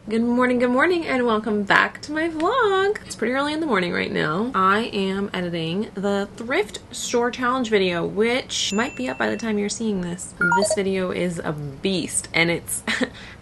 Good morning, and welcome back to my vlog. It's pretty early in the morning right now. I am editing the thrift store challenge video, which might be up by the time you're seeing this. This video is a beast, and it's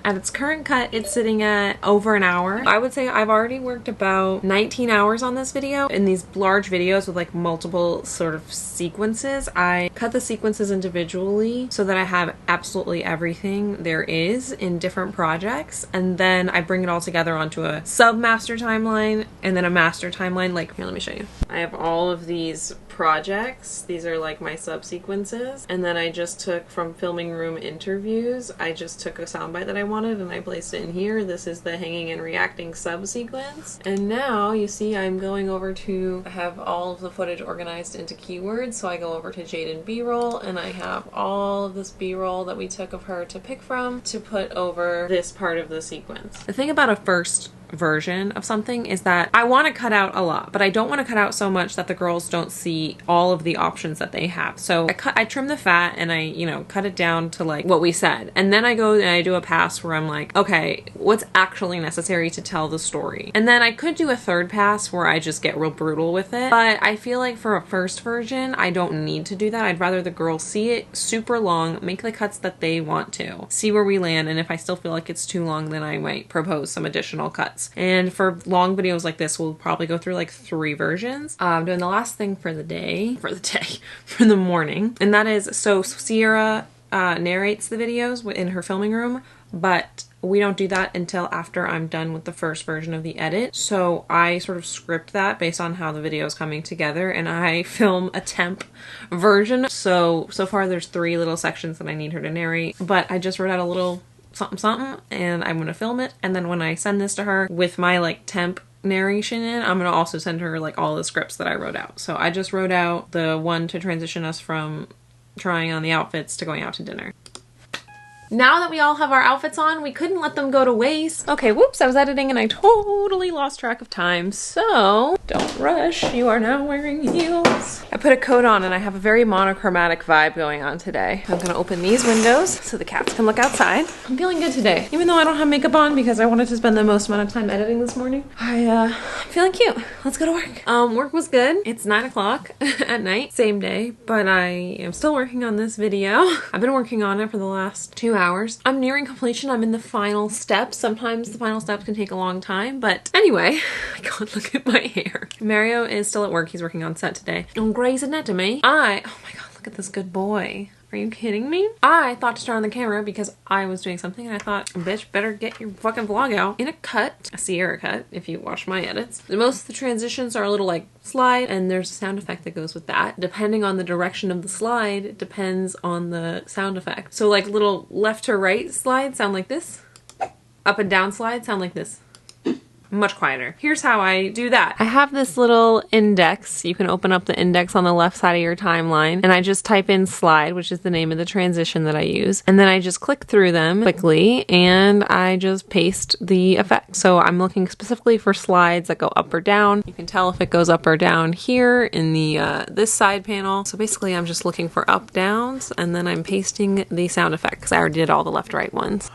at its current cut, it's sitting at over an hour. I would say I've already worked about 19 hours on this video. In these large videos with like multiple sort of sequences, I cut the sequences individually so that I have absolutely everything there is in different projects, and then I bring it all together onto a sub-master timeline and then a master timeline. Like, here, let me show you. I have all of these projects. These are like my sub-sequences, and then I just took from filming room interviews, I just took a soundbite that I wanted and I placed it in here. This is the hanging and reacting sub-sequence, and now you see I'm going over to have all of the footage organized into keywords. So I go over to Jaden B-roll, and I have all of this B-roll that we took of her to pick from to put over this part of the sequence. The thing about a first version of something is that I want to cut out a lot, but I don't want to cut out so much that the girls don't see all of the options that they have. So I trim the fat and I, cut it down to like what we said. And then I go and I do a pass where I'm like, okay, what's actually necessary to tell the story? And then I could do a third pass where I just get real brutal with it. But I feel like for a first version, I don't need to do that. I'd rather the girls see it super long, make the cuts that they want to, see where we land. And if I still feel like it's too long, then I might propose some additional cuts. And for long videos like this, we'll probably go through like 3 versions. I'm doing the last thing for the morning. And that is, so Sierra narrates the videos in her filming room, but we don't do that until after I'm done with the first version of the edit. So I sort of script that based on how the video is coming together, and I film a temp version. So far there's 3 little sections that I need her to narrate, but I just wrote out a little something, and I'm gonna film it, and then when I send this to her with my like temp narration in, I'm gonna also send her like all the scripts that I wrote out. So I just wrote out the one to transition us from trying on the outfits to going out to dinner. Now that we all have our outfits on, we couldn't let them go to waste. Okay, whoops, I was editing and I totally lost track of time. So, don't rush, you are now wearing heels. I put a coat on and I have a very monochromatic vibe going on today. I'm gonna open these windows so the cats can look outside. I'm feeling good today. Even though I don't have makeup on because I wanted to spend the most amount of time editing this morning, I'm feeling cute. Let's go to work. Work was good. It's 9 o'clock at night, same day, but I am still working on this video. I've been working on it for the last 2 hours. I'm nearing completion. I'm in the final steps. Sometimes the final steps can take a long time, but anyway, God, look at my hair. Mario is still at work. He's working on set today on Grey's Anatomy. Oh my God, look at this good boy. Are you kidding me? I thought to turn on the camera because I was doing something, and I thought, bitch, better get your fucking vlog out. In a cut, a Sierra cut, if you watch my edits, most of the transitions are a little like slide, and there's a sound effect that goes with that. Depending on the direction of the slide, it depends on the sound effect. So like little left to right slides sound like this. Up and down slides sound like this. Much quieter. Here's how I do that. I have this little index. You can open up the index on the left side of your timeline, and I just type in slide, which is the name of the transition that I use, and then I just click through them quickly and I just paste the effect. So I'm looking specifically for slides that go up or down. You can tell if it goes up or down here in the this side panel. So basically I'm just looking for up downs, and then I'm pasting the sound effect because I already did all the left right ones.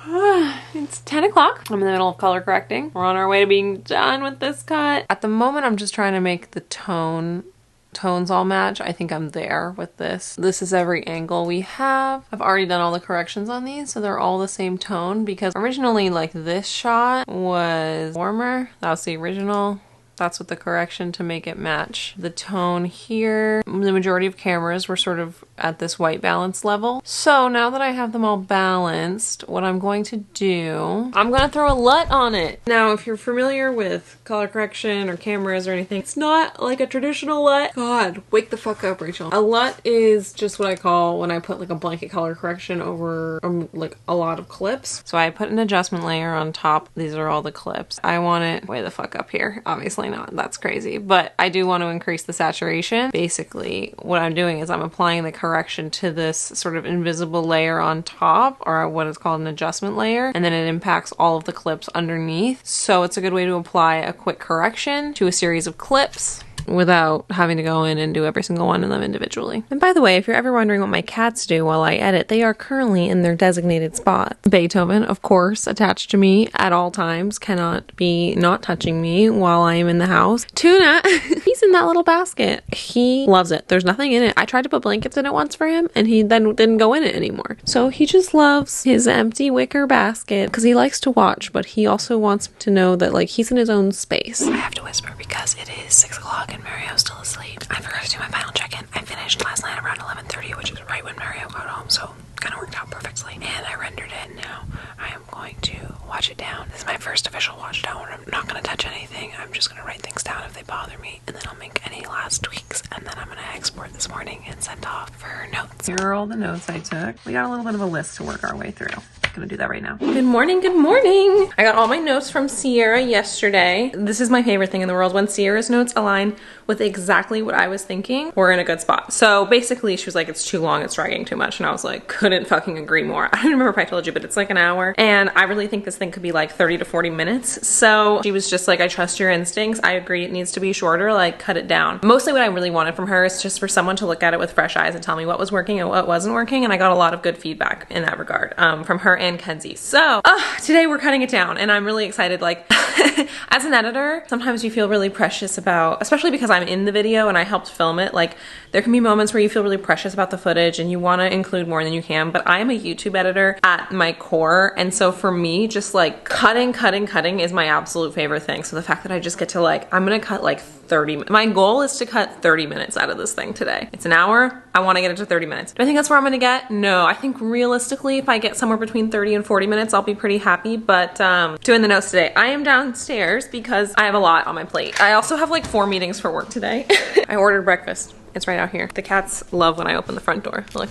It's 10 o'clock. I'm in the middle of color correcting. We're on our way to being done with this cut. At the moment, I'm just trying to make the tones all match. I think I'm there with this. This is every angle we have. I've already done all the corrections on these, so they're all the same tone, because originally like this shot was warmer. That was the original. That's with the correction to make it match the tone here. The majority of cameras were sort of at this white balance level. So now that I have them all balanced, what I'm going to do, I'm gonna throw a LUT on it. Now, if you're familiar with color correction or cameras or anything, it's not like a traditional LUT. God, wake the fuck up, Rachel. A LUT is just what I call when I put like a blanket color correction over like a lot of clips. So I put an adjustment layer on top. These are all the clips. I want it way the fuck up here, obviously not. That's crazy. But I do want to increase the saturation. Basically, what I'm doing is I'm applying the correction to this sort of invisible layer on top, or what is called an adjustment layer, and then it impacts all of the clips underneath. So it's a good way to apply a quick correction to a series of clips without having to go in and do every single one of them individually. And by the way, if you're ever wondering what my cats do while I edit, they are currently in their designated spot. Beethoven, of course, attached to me at all times, cannot be not touching me while I am in the house. Tuna, he's in that little basket. He loves it. There's nothing in it. I tried to put blankets in it once for him, and he then didn't go in it anymore. So he just loves his empty wicker basket because he likes to watch, but he also wants to know that like he's in his own space. I have to whisper because it is 6 o'clock and Mario's still asleep. I forgot to do my final check-in. I finished last night around 11:30, which is right when Mario got home, so kind of worked out perfectly. And I rendered it. Now I am going to watch it down. This is my first official watch down where I'm not going to touch anything. I'm just going to write things down if they bother me, and then I'll make any last tweaks, and then I'm going to export this morning and send off for notes. Here are all the notes I took. We got a little bit of a list to work our way through. Gonna do that right now. Good morning, good morning. I got all my notes from Sierra yesterday. This is my favorite thing in the world, when Sierra's notes align with exactly what I was thinking. We're in a good spot. So basically she was like, it's too long, it's dragging too much. And I was like, couldn't fucking agree more. I don't remember if I told you, but it's like an hour. And I really think this thing could be like 30 to 40 minutes. So she was just like, I trust your instincts. I agree it needs to be shorter, like cut it down. Mostly what I really wanted from her is just for someone to look at it with fresh eyes and tell me what was working and what wasn't working. And I got a lot of good feedback in that regard from her and Kenzie. So today we're cutting it down and I'm really excited. Like as an editor, sometimes you feel really precious about, especially because I'm in the video and I helped film it, like there can be moments where you feel really precious about the footage and you want to include more than you can, but I am a YouTube editor at my core. And so for me, just like cutting is my absolute favorite thing. So the fact that I just get to like, I'm going to cut like 30, my goal is to cut 30 minutes out of this thing today. It's an hour. I want to get it to 30 minutes. Do I think that's where I'm going to get? No, I think realistically, if I get somewhere between 30 and 40 minutes, I'll be pretty happy. But doing the notes today, I am downstairs because I have a lot on my plate. I also have like 4 meetings for work today. I ordered breakfast. It's right out here. The cats love when I open the front door. Look.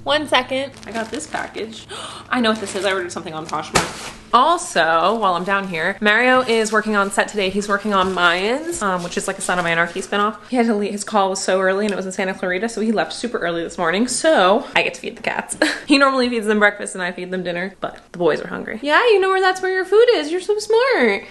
1 second. I got this package. I know what this is. I ordered something on Poshmark. Also, while I'm down here, Mario is working on set today. He's working on Mayans, which is like a Son of Anarchy spinoff. He had to leave. His call was so early and it was in Santa Clarita, so he left super early this morning. So I get to feed the cats. He normally feeds them breakfast and I feed them dinner, but the boys are hungry. Yeah, you know where that's where your food is. You're so smart.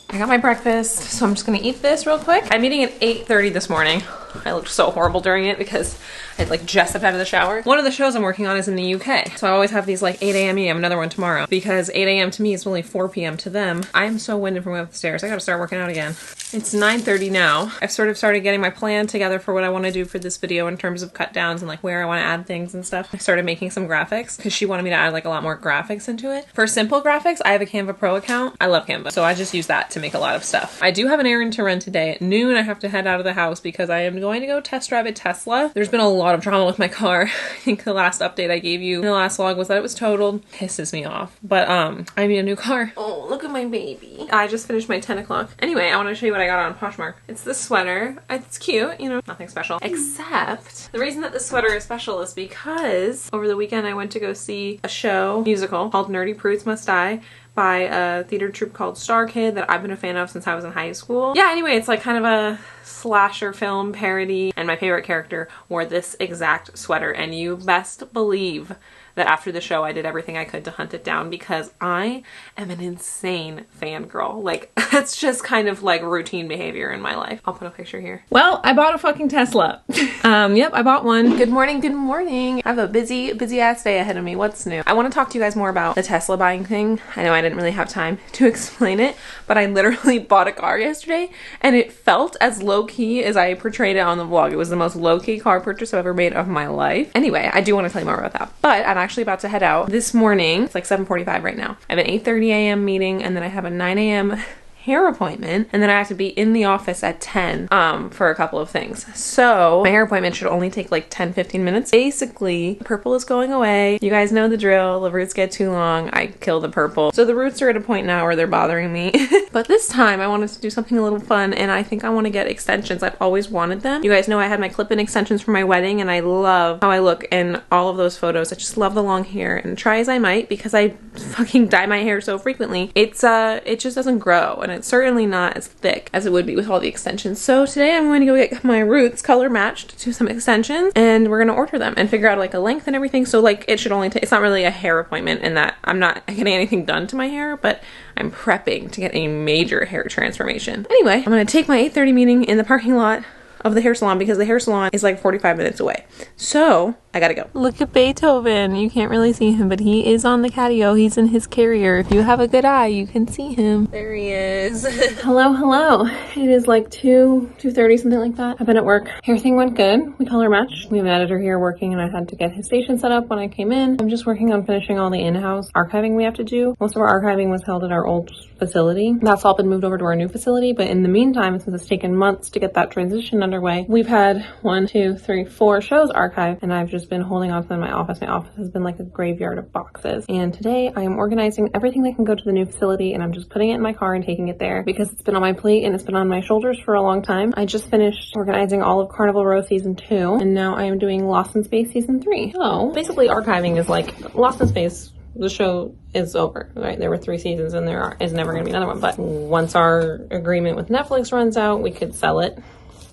I got my breakfast, so I'm just gonna eat this real quick. I'm eating at 8:30 this morning. I looked so horrible during it because I like just stepped out of the shower. One of the shows I'm working on is in the UK. So I always have these like 8 a.m. EM, another one tomorrow. Because 8 a.m. to me is only 4 p.m. to them. I am so winded from going up the stairs. I gotta start working out again. It's 9:30 now. I've sort of started getting my plan together for what I wanna do for this video in terms of cut downs and like where I wanna add things and stuff. I started making some graphics because she wanted me to add like a lot more graphics into it. For simple graphics, I have a Canva Pro account. I love Canva. So I just use that to make a lot of stuff. I do have an errand to run today at noon. I have to head out of the house because I am going to go test drive a Tesla. There's been a lot of drama with my car. I think the last update I gave you in the last vlog was that it was totaled. Pisses me off. But I need a new car. Oh, look at my baby. I just finished my 10 o'clock. Anyway, I want to show you what I got on Poshmark. It's this sweater. It's cute, you know, nothing special. Except the reason that this sweater is special is because over the weekend I went to go see a show, musical, called Nerdy Prudes Must Die, by a theater troupe called Star Kid that I've been a fan of since I was in high school. Yeah, anyway, it's like kind of a slasher film parody, and my favorite character wore this exact sweater, and you best believe that after the show I did everything I could to hunt it down because I am an insane fangirl. Like, that's just kind of like routine behavior in my life. I'll put a picture here. Well, I bought a fucking Tesla. Yep, I bought one. Good morning, good morning. I have a busy ass day ahead of me. What's new? I want to talk to you guys more about the Tesla buying thing. I know I didn't really have time to explain it, but I literally bought a car yesterday and it felt as low-key as I portrayed it on the vlog. It was the most low-key car purchase I've ever made of my life. Anyway, I do want to tell you more about that, but I'm actually about to head out this morning. It's like 7:45 right now. I have an 8:30 a.m. meeting and then I have a 9 a.m. hair appointment, and then I have to be in the office at 10 for a couple of things. So my hair appointment should only take like 10-15 minutes. Basically, the purple is going away. You guys know the drill. The roots get too long, I kill the purple. So the roots are at a point now where they're bothering me. But this time I wanted to do something a little fun, and I think I want to get extensions. I've always wanted them. You guys know I had my clip-in extensions for my wedding, and I love how I look in all of those photos. I just love the long hair, and try as I might, because I fucking dye my hair so frequently, it just doesn't grow, and it's certainly not as thick as it would be with all the extensions. So today I'm going to go get my roots color matched to some extensions, and we're going to order them and figure out like a length and everything. So like it should only take, it's not really a hair appointment in that I'm not getting anything done to my hair, but I'm prepping to get a major hair transformation. Anyway, I'm going to take my 8:30 meeting in the parking lot of the hair salon because the hair salon is like 45 minutes away. So I gotta go. Look at Beethoven. You can't really see him, but he is on the catio. He's in his carrier. If you have a good eye, you can see him. There he is. Hello, hello. It is like 2:30, something like that. I've been at work. Everything went good. We color matched. We have an editor here working, and I had to get his station set up when I came in. I'm just working on finishing all the in-house archiving we have to do. Most of our archiving was held at our old facility. That's all been moved over to our new facility, but in the meantime, since it's taken months to get that transition underway, we've had 1, 2, 3, 4 shows archived, and I've just been holding on to them in my office. My office has been like a graveyard of boxes, and today I am organizing everything that can go to the new facility, and I'm just putting it in my car and taking it there because it's been on my plate and it's been on my shoulders for a long time. I just finished organizing all of Carnival Row season 2, and now I am doing Lost in Space season 3. So basically archiving is like Lost in Space. The show is over, right? There were 3 seasons and there is never going to be another one. But once our agreement with Netflix runs out, we could sell it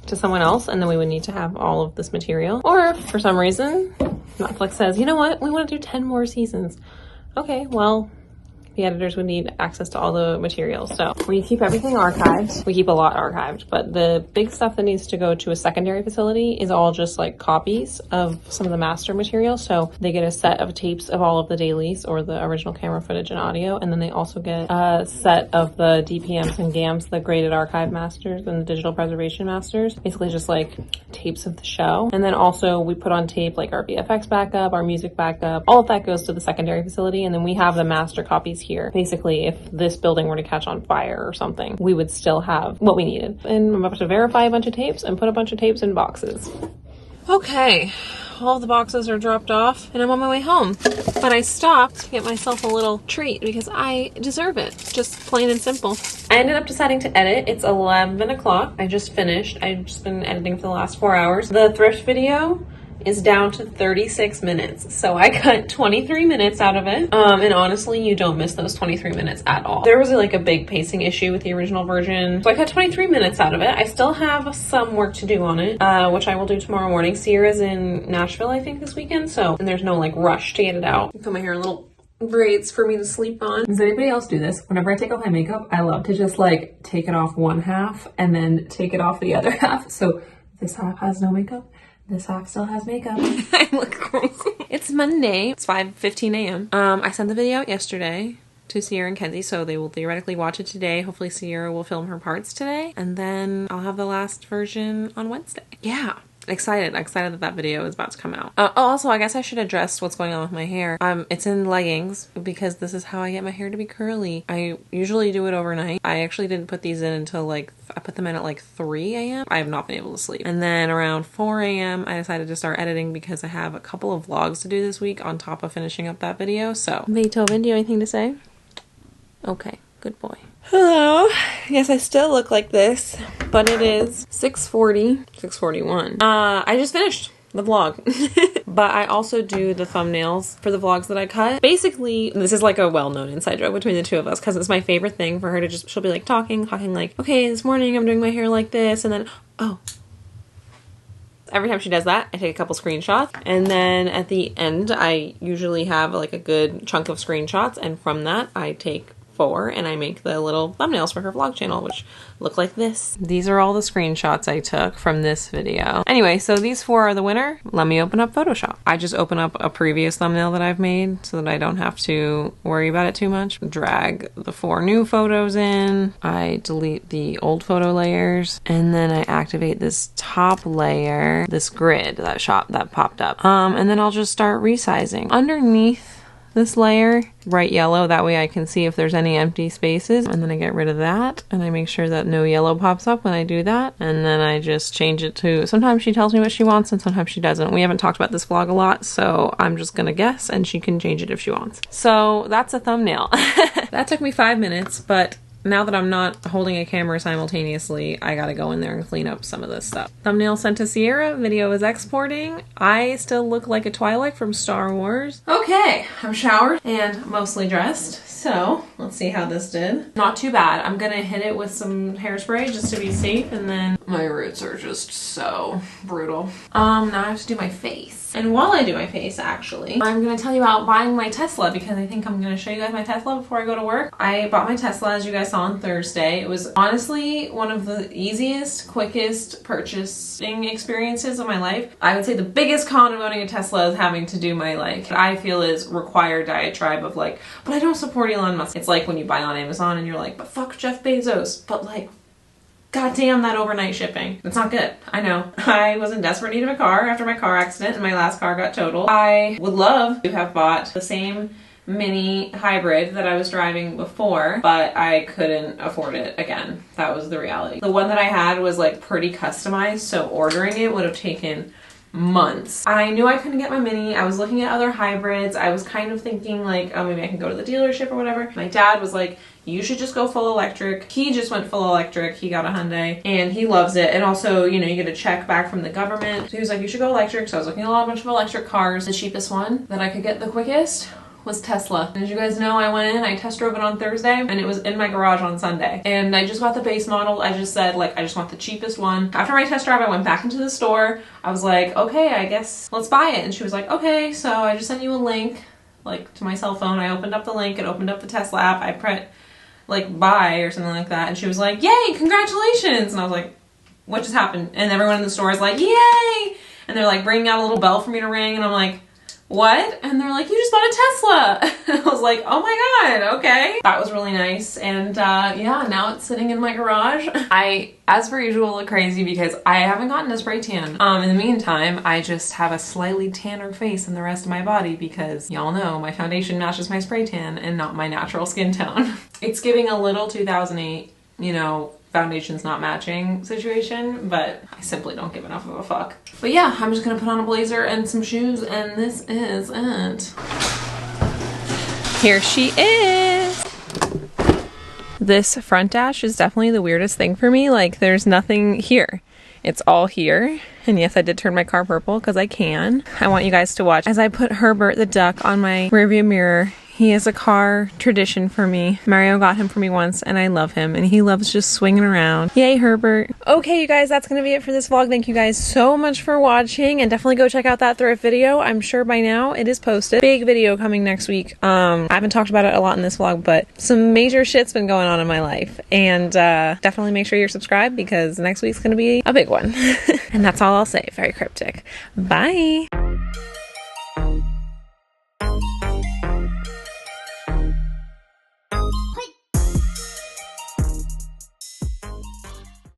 to someone else, and then we would need to have all of this material. Or if for some reason Netflix says, you know what, we want to do 10 more seasons. Okay, well, the editors would need access to all the materials. So we keep everything archived. We keep a lot archived, but the big stuff that needs to go to a secondary facility is all just like copies of some of the master material. So they get a set of tapes of all of the dailies or the original camera footage and audio, and then they also get a set of the DPMs and GAMs, the graded archive masters and the digital preservation masters, basically just like tapes of the show. And then also we put on tape like our VFX backup, our music backup, all of that goes to the secondary facility, and then we have the master copies here. Basically, if this building were to catch on fire or something, we would still have what we needed. And I'm about to verify a bunch of tapes and put a bunch of tapes in boxes. Okay, all the boxes are dropped off and I'm on my way home. But I stopped to get myself a little treat because I deserve it. Just plain and simple. I ended up deciding to edit. It's 11 o'clock. I just finished. I've just been editing for the last 4 hours. The thrift video is down to 36 minutes. So I cut 23 minutes out of it. And honestly, you don't miss those 23 minutes at all. There was like a big pacing issue with the original version. So I cut 23 minutes out of it. I still have some work to do on it, which I will do tomorrow morning. Sierra's in Nashville, I think, this weekend. So, and there's no like rush to get it out. Put my hair in little braids for me to sleep on. Does anybody else do this? Whenever I take off my makeup, I love to just like take it off one half and then take it off the other half. So this half has no makeup. This half still has makeup. I look crazy. It's Monday. It's 5:15 a.m. I sent the video out yesterday to Sierra and Kenzie, so they will theoretically watch it today. Hopefully Sierra will film her parts today, and then I'll have the last version on Wednesday. Yeah. Excited that video is about to come out. Also, I guess I should address what's going on with my hair. It's in leggings because this is how I get my hair to be curly. I usually do it overnight. I actually didn't put these in until like, I put them in at like 3 a.m. I have not been able to sleep. And then around 4 a.m. I decided to start editing because I have a couple of vlogs to do this week on top of finishing up that video. So, Beethoven, do you have anything to say? Okay, good boy. Hello. Yes, I still look like this, but it is 6:41. I just finished the vlog, but I also do the thumbnails for the vlogs that I cut. Basically, this is like a well-known inside joke between the two of us because it's my favorite thing for her to just, she'll be like talking like, okay, this morning I'm doing my hair like this, and then, oh. Every time she does that, I take a couple screenshots, and then at the end, I usually have like a good chunk of screenshots, and from that, I take 4 and I make the little thumbnails for her vlog channel, which look like this. These are all the screenshots I took from this video. Anyway, so these 4 are the winner. Let me open up Photoshop. I just open up a previous thumbnail that I've made so that I don't have to worry about it too much. Drag the 4 new photos in. I delete the old photo layers, and then I activate this top layer, this grid that popped up. And then I'll just start resizing. Underneath this layer, bright yellow, that way I can see if there's any empty spaces, and then I get rid of that, and I make sure that no yellow pops up when I do that, and then I just change it to, sometimes she tells me what she wants and sometimes she doesn't. We haven't talked about this vlog a lot, so I'm just gonna guess and she can change it if she wants. So that's a thumbnail. That took me 5 minutes, but now that I'm not holding a camera simultaneously, I gotta go in there and clean up some of this stuff. Thumbnail sent to Sierra, video is exporting. I still look like a Twilight from Star Wars. Okay, I'm showered and mostly dressed, so let's see how this did. Not too bad. I'm gonna hit it with some hairspray just to be safe, and then my roots are just so brutal. Now I have to do my face. And while I do my face, actually, I'm gonna tell you about buying my Tesla, because I think I'm gonna show you guys my Tesla before I go to work. I bought my Tesla, as you guys saw on Thursday. It was honestly one of the easiest, quickest purchasing experiences of my life. I would say the biggest con of owning a Tesla is having to do my, like, I feel is required diatribe of like, but I don't support Elon Musk. It's like when you buy on Amazon and you're like, but fuck Jeff Bezos, but like, God damn that overnight shipping. It's not good. I know. I was in desperate need of a car after my car accident and my last car got totaled. I would love to have bought the same mini hybrid that I was driving before, but I couldn't afford it again. That was the reality. The one that I had was like pretty customized, so ordering it would have taken months. I knew I couldn't get my mini. I was looking at other hybrids. I was kind of thinking like, oh, maybe I can go to the dealership or whatever. My dad was like, you should just go full electric. He just went full electric. He got a Hyundai and he loves it. And also, you know, you get a check back from the government. So he was like, you should go electric. So I was looking at a bunch of electric cars. The cheapest one that I could get the quickest was Tesla. And as you guys know, I went in, I test drove it on Thursday, and it was in my garage on Sunday. And I just got the base model. I just said, like, I just want the cheapest one. After my test drive, I went back into the store. I was like, okay, I guess let's buy it. And she was like, okay. So I just sent you a link, like, to my cell phone. I opened up the link, it opened up the Tesla app. I pressed, like, buy or something like that. And she was like, yay, congratulations. And I was like, what just happened? And everyone in the store is like, yay. And they're like bringing out a little bell for me to ring. And I'm like, what? And they're like, you just bought a Tesla. And I was like, oh my God, okay. That was really nice. And yeah, now it's sitting in my garage. I, as per usual, look crazy because I haven't gotten a spray tan. In the meantime, I just have a slightly tanner face than the rest of my body because y'all know my foundation matches my spray tan and not my natural skin tone. It's giving a little 2008, you know, foundation's not matching situation, but I simply don't give enough of a fuck. But yeah, I'm just gonna put on a blazer and some shoes, and this is it. Here she is. This front dash is definitely the weirdest thing for me. Like, there's nothing here. It's all here. And yes, I did turn my car purple because I can. I want you guys to watch as I put Herbert the duck on my rearview mirror. He is a car tradition for me. Mario got him for me once and I love him and he loves just swinging around. Yay, Herbert. Okay, you guys, that's gonna be it for this vlog. Thank you guys so much for watching and definitely go check out that Thrift video. I'm sure by now it is posted. Big video coming next week. I haven't talked about it a lot in this vlog, but some major shit's been going on in my life. And definitely make sure you're subscribed because next week's gonna be a big one. And that's all I'll say. Very cryptic. Bye.